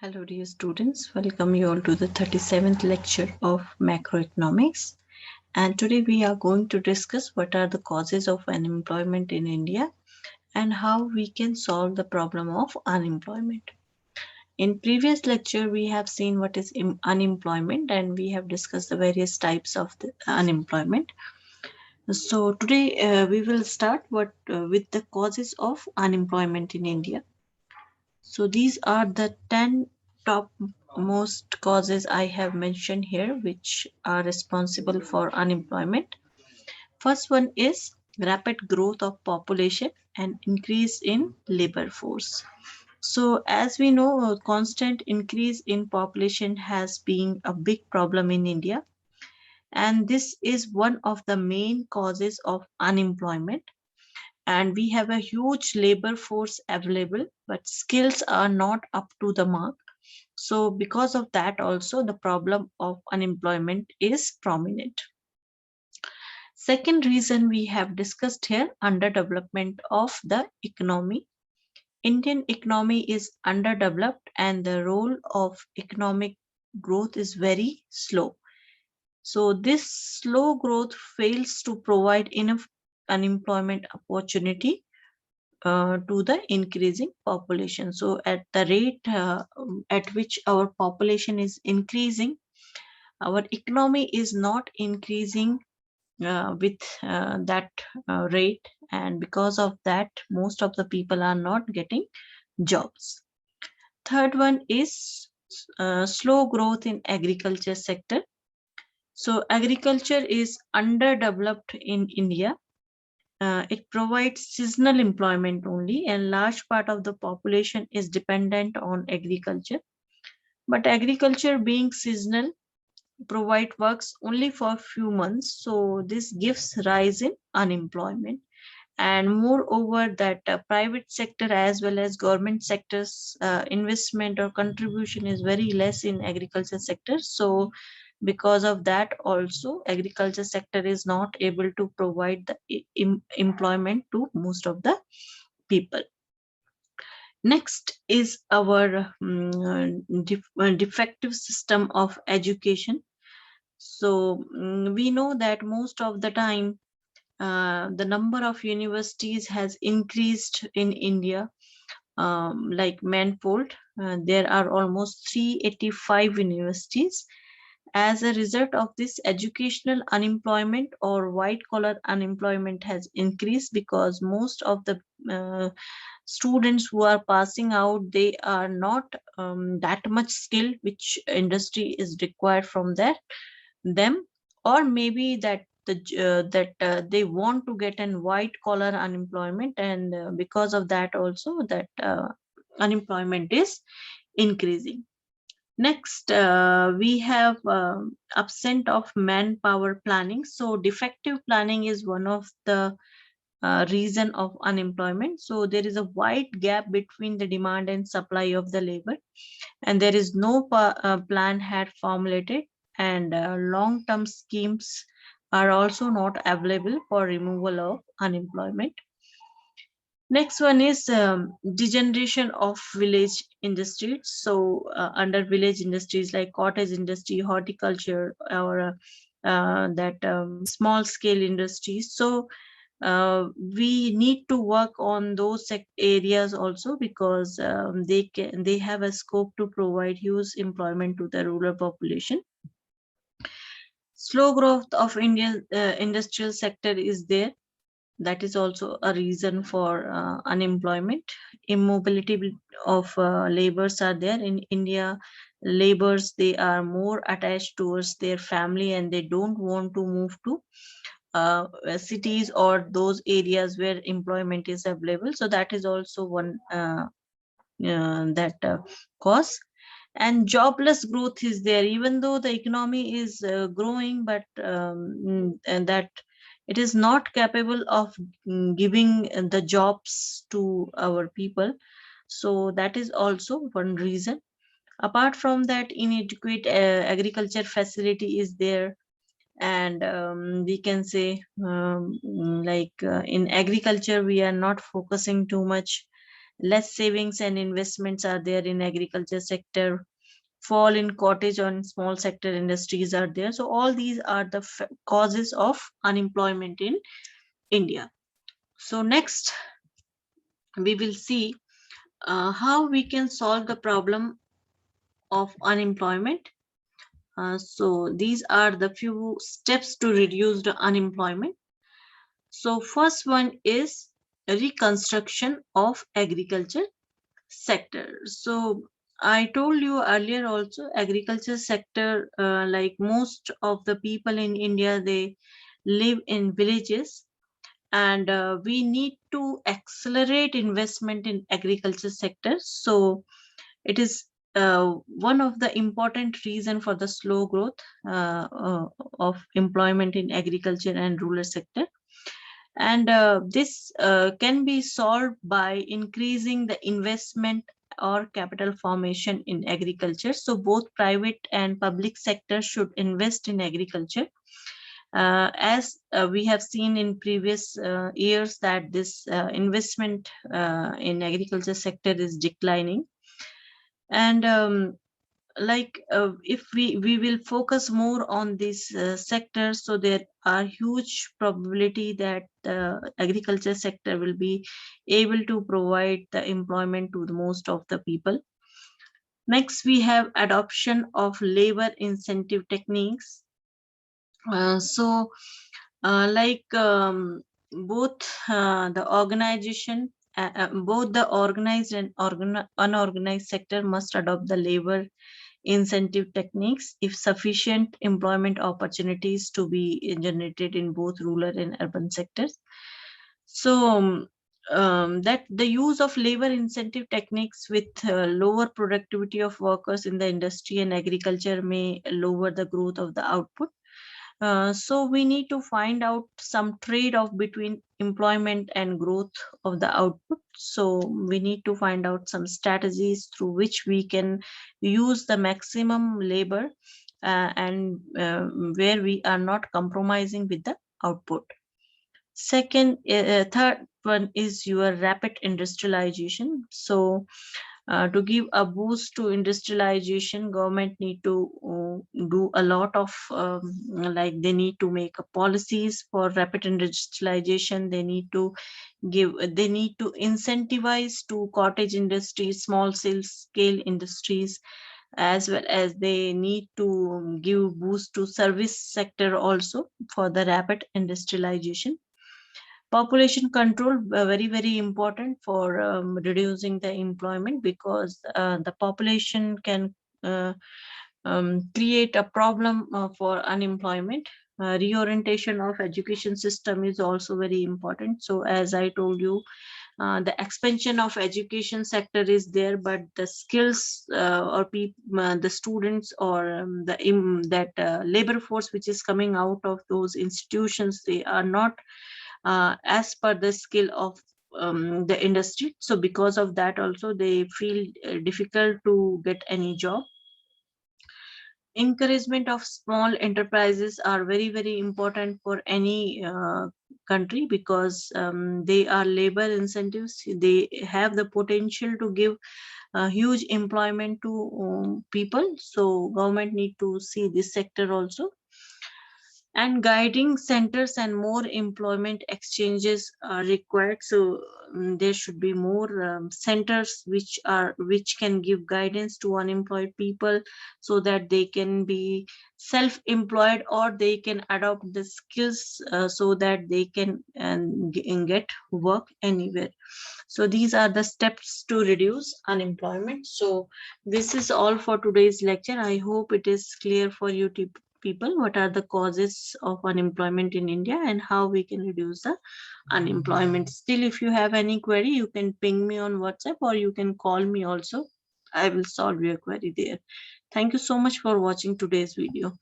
Hello, dear students. Welcome you all to the 37th lecture of macroeconomics. And today we are going to discuss what are the causes of unemployment in India and how we can solve the problem of unemployment. In previous lecture, we have seen what is unemployment and we have discussed the various types of the unemployment. So today we will start with the causes of unemployment in India. So these are the 10 top most causes I have mentioned here, which are responsible for unemployment. First one is rapid growth of population and increase in labor force. So as we know, a constant increase in population has been a big problem in India, and this is one of the main causes of unemployment. And we have a huge labor force available, but skills are not up to the mark. So because of that also the problem of unemployment is prominent. Second reason we have discussed here, underdevelopment of the economy. Indian economy is underdeveloped and the role of economic growth is very slow. So this slow growth fails to provide enough unemployment opportunity to the increasing population. So at the rate at which our population is increasing, our economy is not increasing with that rate, and because of that most of the people are not getting jobs. Third one is slow growth in agriculture sector. So agriculture is underdeveloped in India. It provides seasonal employment only, and large part of the population is dependent on agriculture. But agriculture being seasonal provide works only for a few months, so this gives rise in unemployment. And moreover that private sector as well as government sectors investment or contribution is very less in agriculture sector. So because of that also agriculture sector is not able to provide the employment to most of the people. Next is our defective system of education. So we know that most of the time the number of universities has increased in India like manifold. There are almost 385 universities. As a result of this, educational unemployment or white collar unemployment has increased because most of the students who are passing out, they are not that much skilled which industry is required from them, or maybe that they want to get an white collar unemployment, and because of that also that unemployment is increasing. Next, we have absent of manpower planning. So defective planning is one of the reason of unemployment. So there is a wide gap between the demand and supply of the labor, and there is no plan had formulated, and long-term schemes are also not available for removal of unemployment. Next one is degeneration of village industries. So under village industries like cottage industry, horticulture, or that small scale industries. So we need to work on those areas also, because they have a scope to provide huge employment to the rural population. Slow growth of Indian industrial sector is there. That is also a reason for unemployment. Immobility of laborers are there in India. Laborers, they are more attached towards their family and they don't want to move to cities or those areas where employment is available. So that is also one that cause. And jobless growth is there, even though the economy is growing, but and that it is not capable of giving the jobs to our people. So that is also one reason. Apart from that, inadequate agriculture facility is there, and we can say like in agriculture we are not focusing too much, less savings and investments are there in agriculture sector, fall in cottage and small sector industries are there. So all these are the causes of unemployment in India. So next we will see how we can solve the problem of unemployment. So these are the few steps to reduce the unemployment. So first one is reconstruction of agriculture sector. So I told you earlier also, agriculture sector, like most of the people in India, they live in villages, and we need to accelerate investment in agriculture sector. So it is one of the important reason for the slow growth of employment in agriculture and rural sector. And this can be solved by increasing the investment or capital formation in agriculture. So both private and public sector should invest in agriculture. As we have seen in previous years that this investment in agriculture sector is declining. And if we will focus more on this sector, so there are huge probability that the agriculture sector will be able to provide the employment to the most of the people. Next, we have adoption of labor incentive techniques. So both the organization both the organized and unorganized sector must adopt the labor incentive techniques if sufficient employment opportunities to be generated in both rural and urban sectors. So that the use of labor incentive techniques with lower productivity of workers in the industry and agriculture may lower the growth of the output. So we need to find out some trade-off between employment and growth of the output. So we need to find out some strategies through which we can use the maximum labor and where we are not compromising with the output. Third one is your rapid industrialization. So to give a boost to industrialization, government need to do a lot of like they need to make policies for rapid industrialization. They need to incentivize to cottage industries, small scale industries, as well as they need to give boost to service sector also for the rapid industrialization. Population control, very important for reducing the employment, because the population can create a problem for unemployment. Reorientation of education system is also very important. So as I told you, the expansion of education sector is there, but the skills or the students or that labor force which is coming out of those institutions, they are not as per the skill of the industry. So because of that also they feel difficult to get any job. Encouragement of small enterprises are very important for any country, because they are labor incentives. They have the potential to give huge employment to people. So government need to see this sector also. And guiding centers and more employment exchanges are required. So there should be more centers which can give guidance to unemployed people, so that they can be self-employed or they can adopt the skills so that they can get work anywhere. So these are the steps to reduce unemployment. So this is all for today's lecture. I hope it is clear for you people what are the causes of unemployment in India and how we can reduce the unemployment. Still, if you have any query, you can ping me on WhatsApp or you can call me also. I will solve your query there. Thank you so much for watching today's video.